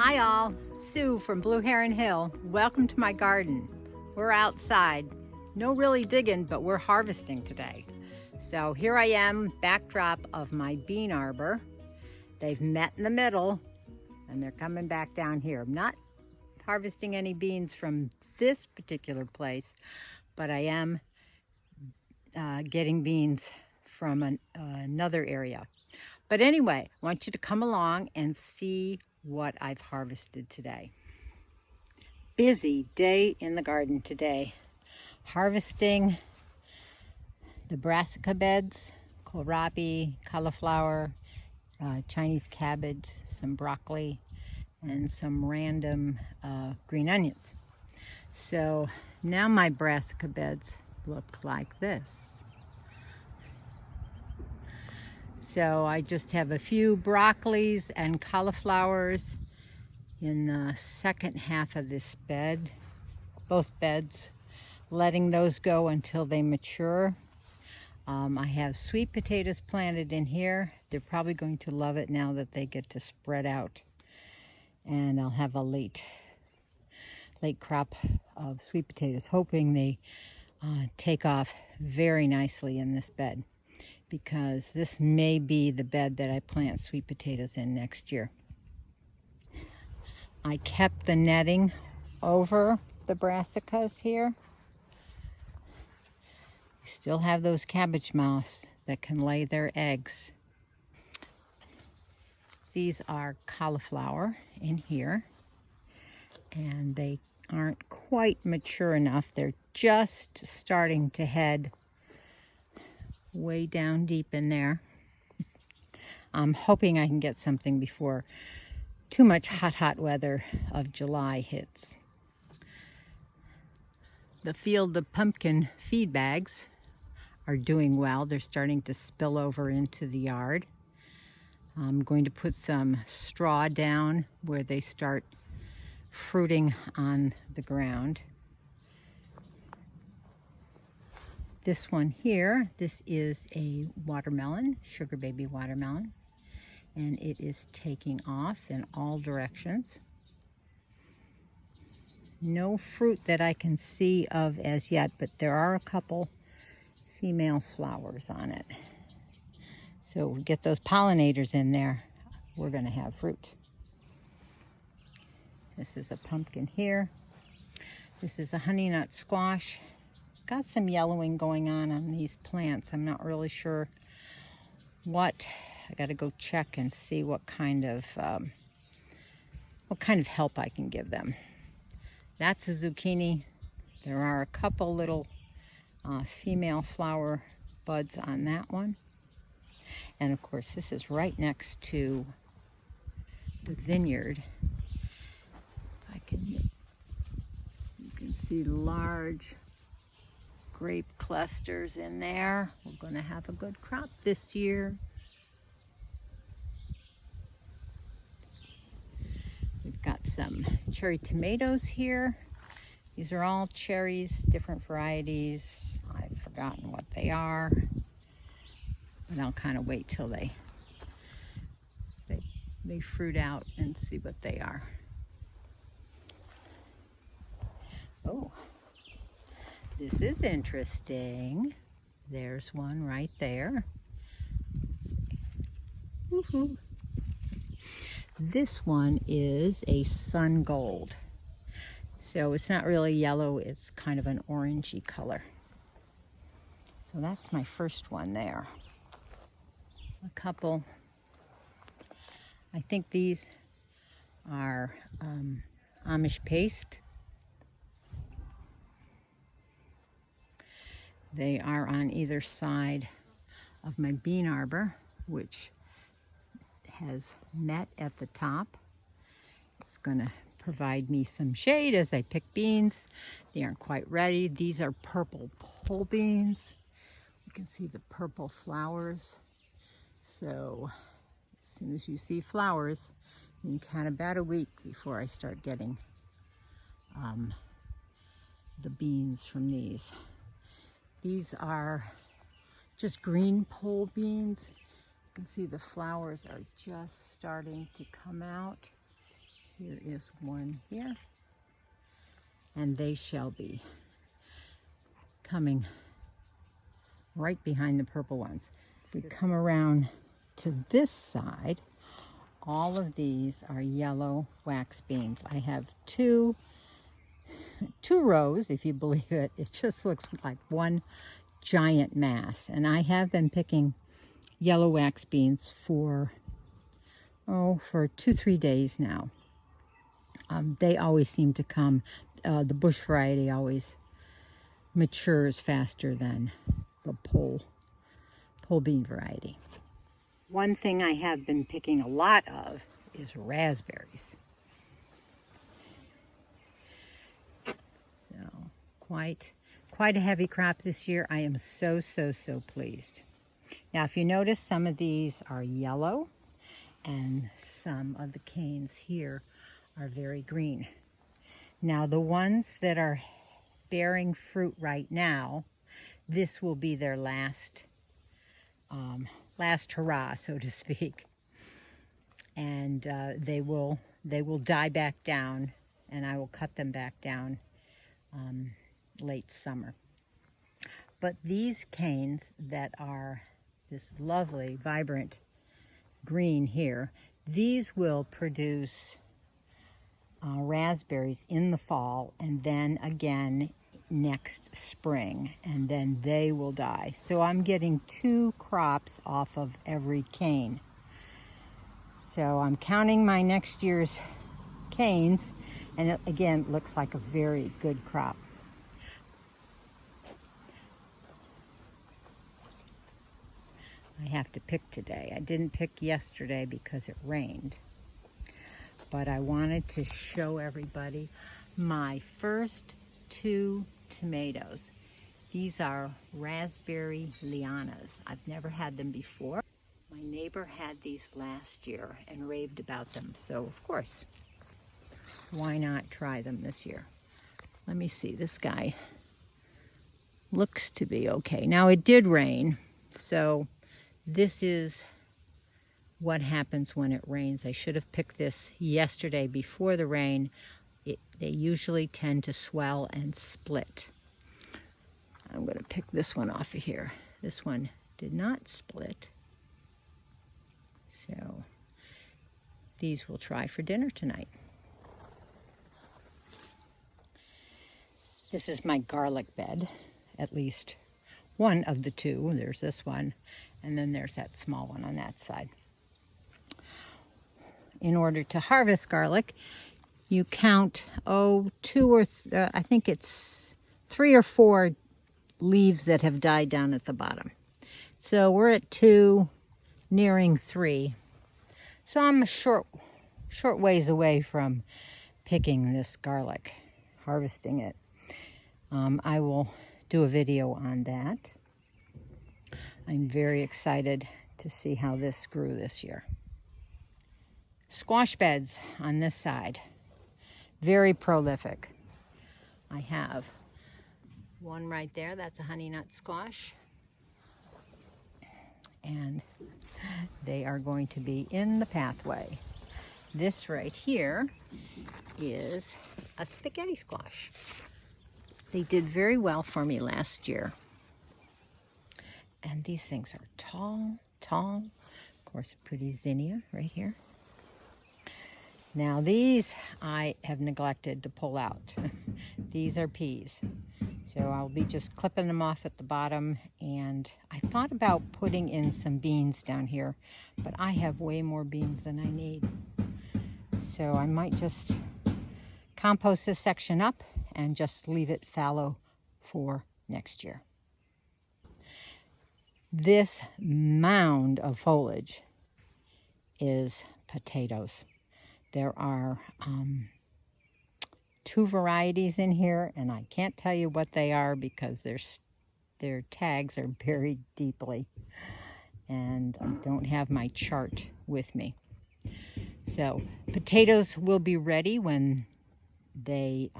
Hi all, Sue from Blue Heron Hill. Welcome to my garden. We're outside. No really digging, but we're harvesting today. So here I am, backdrop of my bean arbor. They've met in the middle and they're coming back down here. I'm not harvesting any beans from this particular place, but I am getting beans from another area. But anyway, I want you to come along and see what I've harvested today. Busy day in the garden today. Harvesting the brassica beds, kohlrabi, cauliflower, Chinese cabbage, some broccoli, and some random green onions. So now my brassica beds look like this. So I just have a few broccolis and cauliflowers in the second half of this bed, both beds, letting those go until they mature. I have sweet potatoes planted in here. They're probably going to love it now that they get to spread out. And I'll have a late crop of sweet potatoes, hoping they take off very nicely in this bed, because this may be the bed that I plant sweet potatoes in next year. I kept the netting over the brassicas here. You still have those cabbage moths that can lay their eggs. These are cauliflower in here, and they aren't quite mature enough. They're just starting to head way down deep in there. I'm hoping I can get something before too much hot weather of July hits. The field of pumpkin feed bags are doing well. They're starting to spill over into the yard. I'm going to put some straw down where they start fruiting on the ground. This one here, this is a watermelon, sugar baby watermelon, and it is taking off in all directions. No fruit that I can see of as yet, but there are a couple female flowers on it. So we get those pollinators in there, we're going to have fruit. This is a pumpkin here. This is a honey nut squash. Got some yellowing going on these plants. I'm not really sure what. I got to go check and see what kind of help I can give them. That's a zucchini. There are a couple little female flower buds on that one. And of course, this is right next to the vineyard. You can see large grape clusters in there. We're going to have a good crop this year. We've got some cherry tomatoes here. These are all cherries, different varieties. I've forgotten what they are, but I'll kind of wait till they fruit out and see what they are. Oh, this is interesting. There's one right there. Woohoo! This one is a sun gold. So it's not really yellow, it's kind of an orangey color. So that's my first one there. A couple, I think these are Amish paste. They are on either side of my bean arbor, which has met at the top. It's gonna provide me some shade as I pick beans. They aren't quite ready. These are purple pole beans. You can see the purple flowers. So as soon as you see flowers, you can about a week before I start getting the beans from these. These are just green pole beans. You can see the flowers are just starting to come out Here is one here. And they shall be coming right behind the purple ones. If we come around to this side, all of these are yellow wax beans. I have two rows, if you believe it. It just looks like one giant mass. And I have been picking yellow wax beans for 2-3 days now. They always seem to come. The bush variety always matures faster than the pole bean variety. One thing I have been picking a lot of is raspberries. So quite a heavy crop this year. I am so pleased. Now, if you notice, some of these are yellow and some of the canes here are very green. Now, the ones that are bearing fruit right now, this will be their last hurrah, so to speak. And they will die back down, and I will cut them back down late summer. But these canes that are this lovely, vibrant green here, these will produce raspberries in the fall, and then again next spring, and then they will die. So I'm getting 2 crops off of every cane. So I'm counting my next year's canes, and it again looks like a very good crop. I have to pick today. I didn't pick yesterday because it rained. But I wanted to show everybody my first 2 tomatoes. These are raspberry lianas. I've never had them before. My neighbor had these last year and raved about them. So, of course, why not try them this year? Let me see. This guy looks to be okay. Now, it did rain, so this is what happens when it rains. I should have picked this yesterday before the rain. They usually tend to swell and split. I'm going to pick this one off of here. This one did not split. So these we'll try for dinner tonight. This is my garlic bed, at least one of the 2. There's this one, and then there's that small one on that side. In order to harvest garlic, you count, I think it's 3 or 4 leaves that have died down at the bottom. So we're at 2, nearing 3. So I'm a short ways away from picking this garlic, harvesting it. I will do a video on that. I'm very excited to see how this grew this year. Squash beds on this side, very prolific. I have one right there, that's a honey nut squash. And they are going to be in the pathway. This right here is a spaghetti squash. They did very well for me last year. And these things are tall. Of course, a pretty zinnia right here. Now these I have neglected to pull out. These are peas. So I'll be just clipping them off at the bottom, and I thought about putting in some beans down here, but I have way more beans than I need. So I might just compost this section up and just leave it fallow for next year. This mound of foliage is potatoes. There are 2 varieties in here, and I can't tell you what they are because their tags are buried deeply, and I don't have my chart with me. So potatoes will be ready when the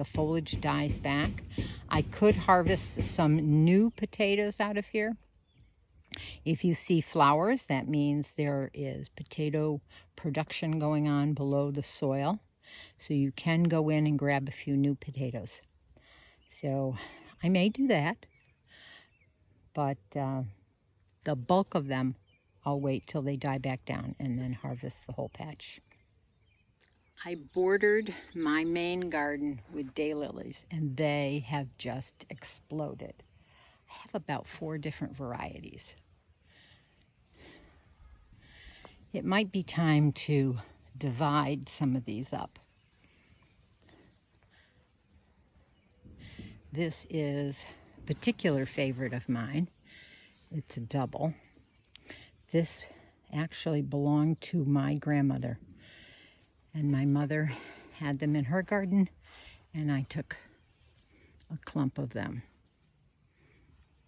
foliage dies back. I could harvest some new potatoes out of here, If you see flowers, that means there is potato production going on below the soil. So you can go in and grab a few new potatoes. So I may do that, but the bulk of them, I'll wait till they die back down and then harvest the whole patch. I bordered my main garden with daylilies, and they have just exploded. I have about 4 different varieties. It might be time to divide some of these up. This is a particular favorite of mine. It's a double. This actually belonged to my grandmother, and my mother had them in her garden, and I took a clump of them.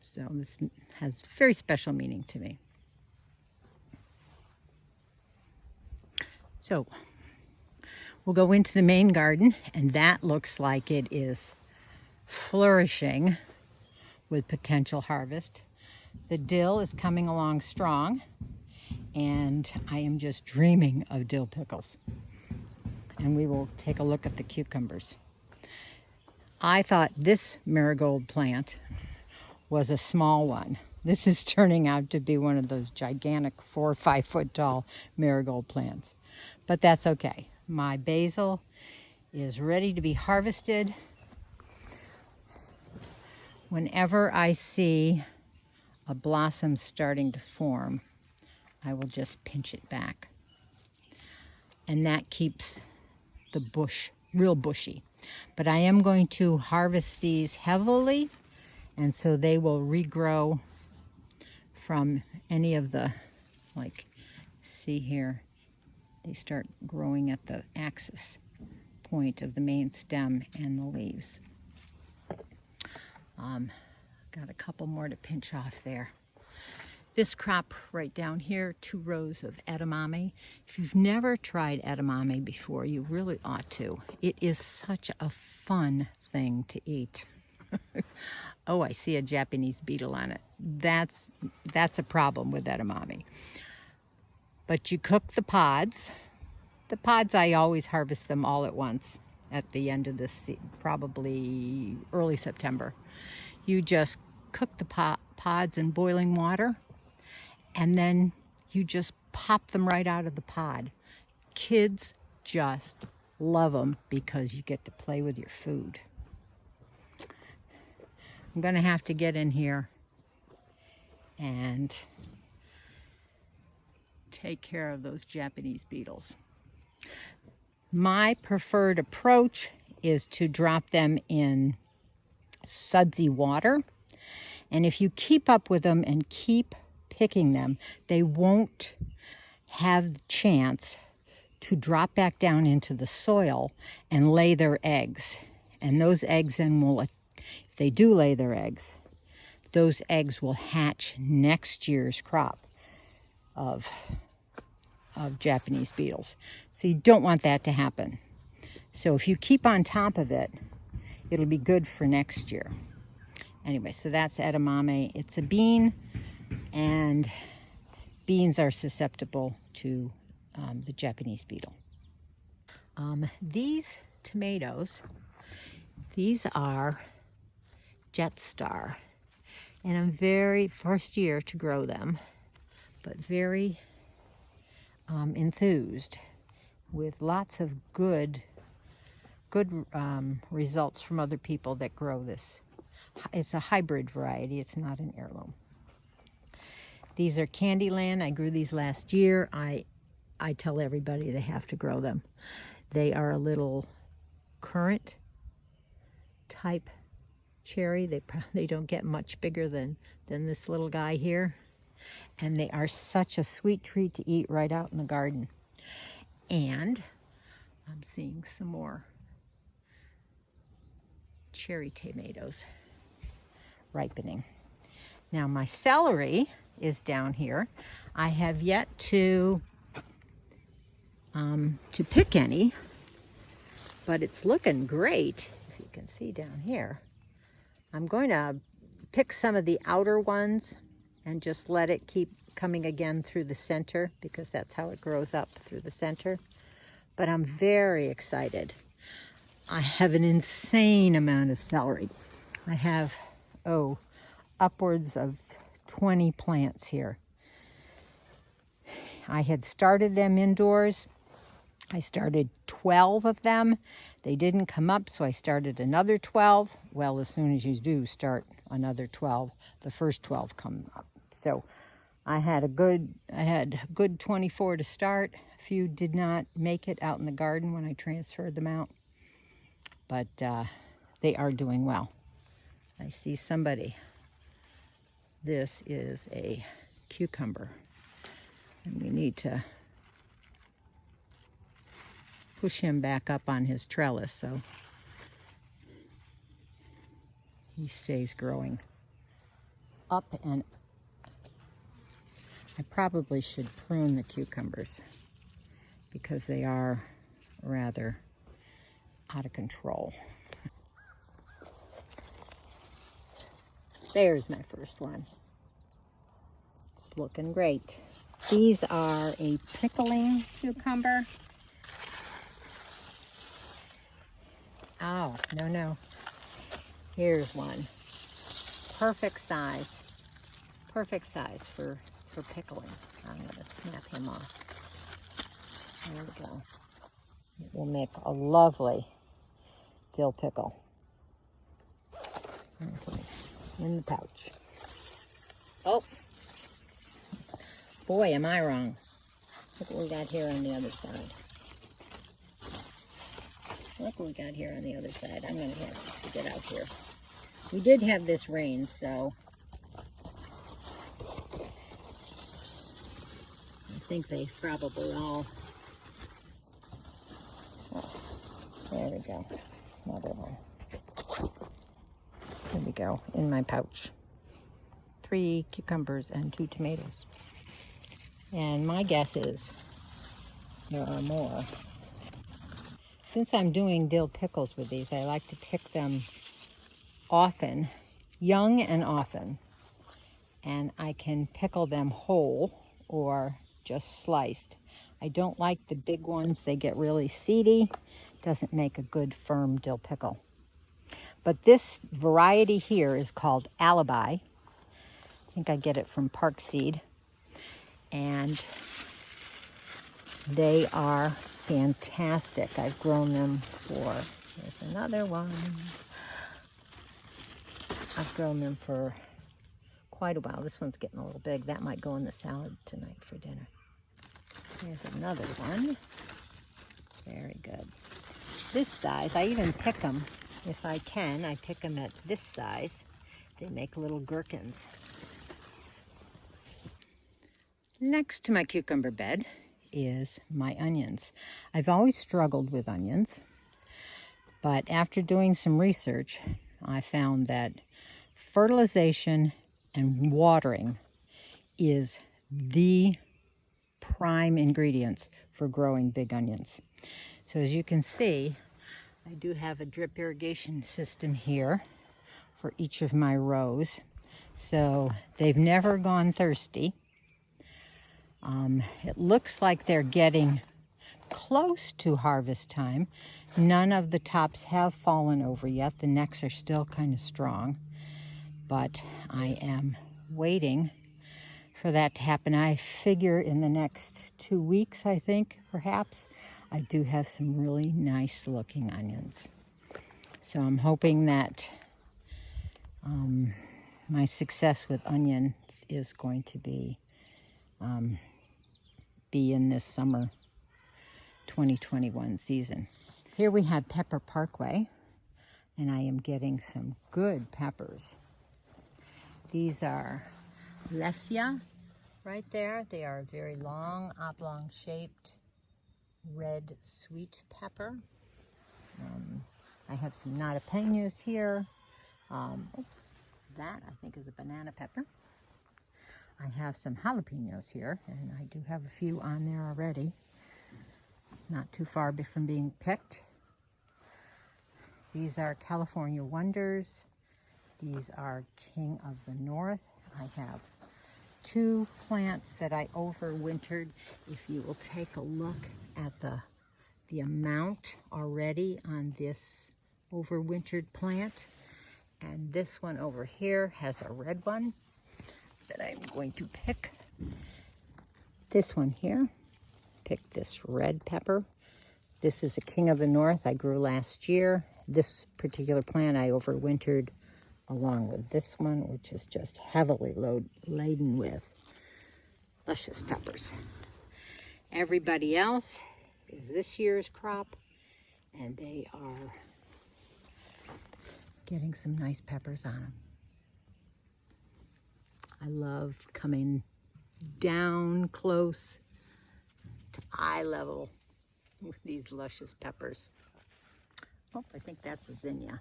So this has very special meaning to me. So we'll go into the main garden, and that looks like it is flourishing with potential harvest. The dill is coming along strong, and I am just dreaming of dill pickles. And we will take a look at the cucumbers. I thought this marigold plant was a small one. This is turning out to be one of those gigantic 4 or 5 foot tall marigold plants. But that's okay. My basil is ready to be harvested. Whenever I see a blossom starting to form, I will just pinch it back. And that keeps the bush real bushy. But I am going to harvest these heavily, and so they will regrow from any of the, like, see here, they start growing at the axis point of the main stem and the leaves. Got a couple more to pinch off there. This crop right down here, 2 rows of edamame. If you've never tried edamame before, you really ought to. It is such a fun thing to eat. Oh, I see a Japanese beetle on it. That's a problem with edamame. But you cook the pods. The pods, I always harvest them all at once at the end of this, probably early September. You just cook the pods in boiling water, and then you just pop them right out of the pod. Kids just love them because you get to play with your food. I'm gonna have to get in here and take care of those Japanese beetles. My preferred approach is to drop them in sudsy water. And if you keep up with them and keep picking them, they won't have the chance to drop back down into the soil and lay their eggs. And those eggs then will, if they do lay their eggs, those eggs will hatch next year's crop of Japanese beetles. So you don't want that to happen. So if you keep on top of it, it'll be good for next year. Anyway, so that's edamame. It's a bean, and beans are susceptible to the Japanese beetle. These tomatoes, these are Jet Star, and I'm very first year to grow them, but very enthused with lots of good results from other people that grow this. It's a hybrid variety. It's not an heirloom. These are CANDYLAND. I grew these last year. I tell everybody they have to grow them. They are a little currant type cherry. They don't get much bigger than this little guy here. And they are such a sweet treat to eat right out in the garden. And I'm seeing some more cherry tomatoes ripening. Now my celery is down here. I have yet to pick any, but it's looking great. If you can see down here, I'm going to pick some of the outer ones and just let it keep coming again through the center, because that's how it grows up, through the center. But I'm very excited. I have an insane amount of celery. I have, upwards of 20 plants here. I had started them indoors. I started 12 of them. They didn't come up, so I started another 12. Well, as soon as you do start another 12, the first 12 come up. So I had a good 24 to start. A few did not make it out in the garden when I transferred them out, but they are doing well. I see somebody. This is a cucumber, and we need to push him back up on his trellis so he stays growing up. And I probably should prune the cucumbers because they are rather out of control. There's my first one. It's looking great. These are a pickling cucumber. Oh, no. Here's one. Perfect size. Perfect size for pickling. I'm going to snap him off. There we go. It will make a lovely dill pickle. Okay, in the pouch. Oh, boy, am I wrong. Look what we got here on the other side. Look what we got here on the other side. I'm going to have to get out here. We did have this rain, so I think they probably all... Oh, there we go. Another one. There we go, in my pouch. 3 cucumbers and 2 tomatoes. And my guess is there are more. Since I'm doing dill pickles with these, I like to pick them often, young and often. And I can pickle them whole or just sliced. I don't like the big ones. They get really seedy. Doesn't make a good firm dill pickle. But this variety here is called Alibi. I think I get it from Park Seed. And they are fantastic. I've grown them for, there's another one. I've grown them for quite a while. This one's getting a little big. That might go in the salad tonight for dinner. Here's another one. Very good. This size, I even pick them. If I can, I pick them at this size. They make little gherkins. Next to my cucumber bed is my onions. I've always struggled with onions, but after doing some research, I found that fertilization and watering is the prime ingredients for growing big onions. So as you can see, I do have a drip irrigation system here for each of my rows. So they've never gone thirsty. It looks like they're getting close to harvest time. None of the tops have fallen over yet. The necks are still kind of strong, but I am waiting for that to happen. I figure in the next 2 weeks, I think, perhaps, I do have some really nice looking onions. So I'm hoping that my success with onions is going to be in this summer 2021 season. Here we have Pepper Parkway, and I am getting some good peppers. These are Lesia right there. They are very long, oblong shaped, red sweet pepper. I have some natapenos here. That I think is a banana pepper. I have some jalapenos here, and I do have a few on there already. Not too far from being picked. These are California Wonders. These are King of the North. I have 2 plants that I overwintered. If you will take a look at the amount already on this overwintered plant. And this one over here has a red one that I'm going to pick. This one here, pick this red pepper. This is a King of the North I grew last year. This particular plant I overwintered along with this one, which is just heavily laden with luscious peppers. Everybody else is this year's crop, and they are getting some nice peppers on them. I love coming down close to eye level with these luscious peppers. Oh, I think that's a zinnia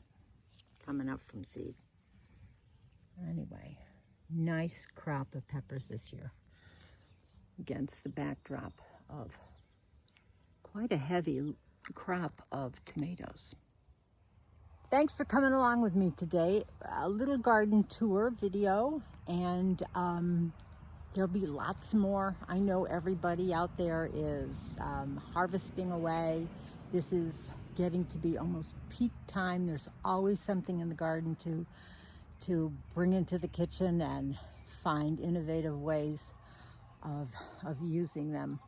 coming up from seed. Anyway, nice crop of peppers this year against the backdrop of quite a heavy crop of tomatoes. Thanks for coming along with me today. A little garden tour video, and there'll be lots more. I know everybody out there is harvesting away. This is getting to be almost peak time. There's always something in the garden to bring into the kitchen and find innovative ways of using them.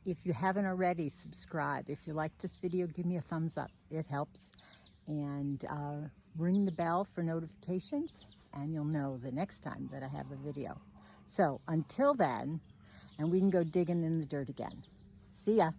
If you haven't already, subscribe. If you like this video, give me a thumbs up. It helps. And ring the bell for notifications, and you'll know the next time that I have a video. So until then, and we can go digging in the dirt again. See ya.